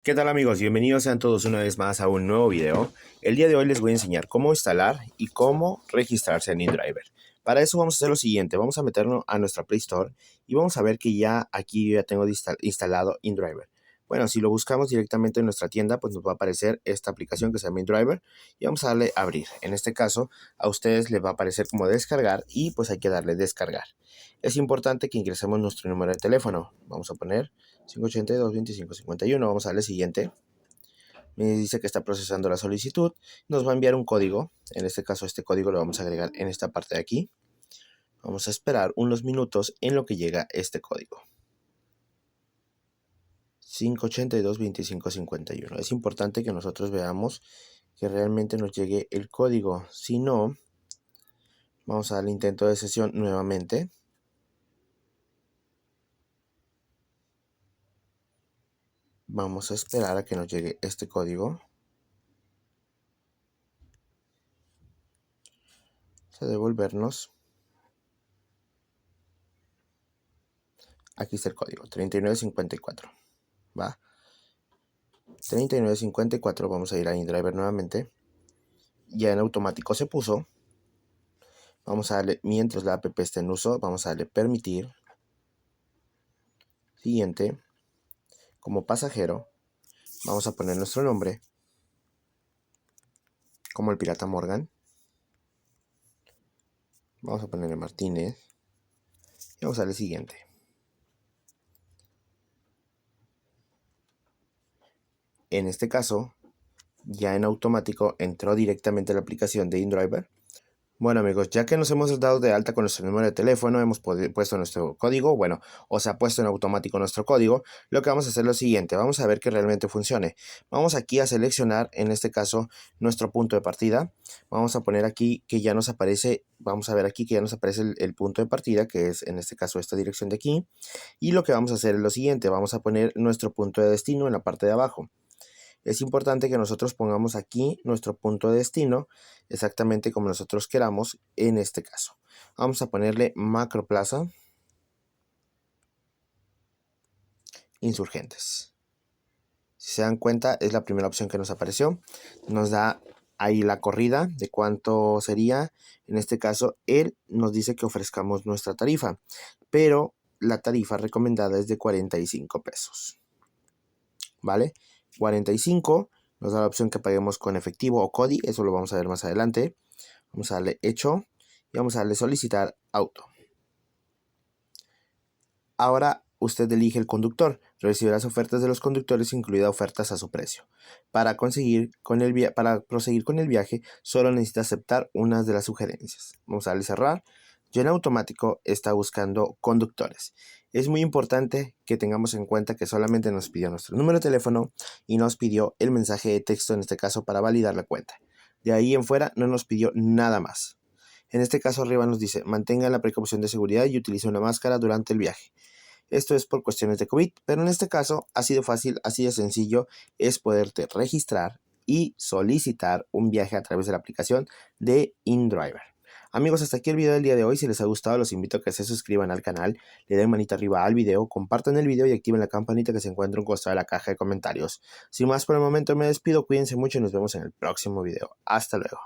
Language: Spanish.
¿Qué tal amigos? Bienvenidos sean todos una vez más a un nuevo video. El día de hoy les voy a enseñar cómo instalar y cómo registrarse en InDriver. Para eso vamos a hacer lo siguiente, vamos a meternos a nuestra Play Store y vamos a ver que ya aquí ya tengo instalado InDriver. Bueno, si lo buscamos directamente en nuestra tienda, pues nos va a aparecer esta aplicación que se llama InDriver y vamos a darle a abrir. En este caso, a ustedes les va a aparecer como descargar y pues hay que darle descargar. Es importante que ingresemos nuestro número de teléfono. Vamos a poner 582-2551. Vamos a darle siguiente. Me dice que está procesando la solicitud. Nos va a enviar un código. En este caso, este código lo vamos a agregar en esta parte de aquí. Vamos a esperar unos minutos en lo que llega este código. 582-2551. Es importante que nosotros veamos que realmente nos llegue el código. Si no, vamos a darle intento de sesión nuevamente. Vamos a esperar a que nos llegue este código. Vamos a devolvernos. Aquí está el código, 3954. Va. 3954, vamos a ir a InDriver nuevamente. Ya en automático se puso. Vamos a darle, mientras la app esté en uso, vamos a darle permitir. Siguiente. Como pasajero, vamos a poner nuestro nombre. Como el pirata Morgan. Vamos a ponerle Martínez. Y vamos a darle siguiente. En este caso, ya en automático entró directamente la aplicación de InDriver. Bueno amigos, ya que nos hemos dado de alta con nuestro número de teléfono, hemos puesto nuestro código, bueno, o se ha puesto en automático nuestro código, lo que vamos a hacer es lo siguiente, vamos a ver que realmente funcione. Vamos aquí a seleccionar, en este caso, nuestro punto de partida. Vamos a poner aquí que ya nos aparece, vamos a ver aquí que ya nos aparece el punto de partida, que es en este caso esta dirección de aquí. Y lo que vamos a hacer es lo siguiente, vamos a poner nuestro punto de destino en la parte de abajo. Es importante que nosotros pongamos aquí nuestro punto de destino exactamente como nosotros queramos en este caso. Vamos a ponerle Macroplaza Insurgentes. Si se dan cuenta, es la primera opción que nos apareció. Nos da ahí la corrida de cuánto sería. En este caso, él nos dice que ofrezcamos nuestra tarifa, pero la tarifa recomendada es de 45 pesos. ¿Vale? 45 nos da la opción que paguemos con efectivo o CODI, eso lo vamos a ver más adelante. Vamos a darle hecho y vamos a darle solicitar auto. Ahora usted elige el conductor, recibirá las ofertas de los conductores, incluidas ofertas a su precio. Para proseguir con el viaje, solo necesita aceptar unas de las sugerencias. Vamos a darle cerrar. Ya en automático está buscando conductores. Es muy importante que tengamos en cuenta que solamente nos pidió nuestro número de teléfono y nos pidió el mensaje de texto, en este caso, para validar la cuenta. De ahí en fuera no nos pidió nada más. En este caso arriba nos dice, mantenga la precaución de seguridad y utilice una máscara durante el viaje. Esto es por cuestiones de COVID, pero en este caso así de fácil, así de sencillo es poderte registrar y solicitar un viaje a través de la aplicación de InDriver. Amigos, hasta aquí el video del día de hoy. Si les ha gustado, los invito a que se suscriban al canal, le den manita arriba al video, compartan el video y activen la campanita que se encuentra en un costado de la caja de comentarios. Sin más por el momento me despido, cuídense mucho y nos vemos en el próximo video. Hasta luego.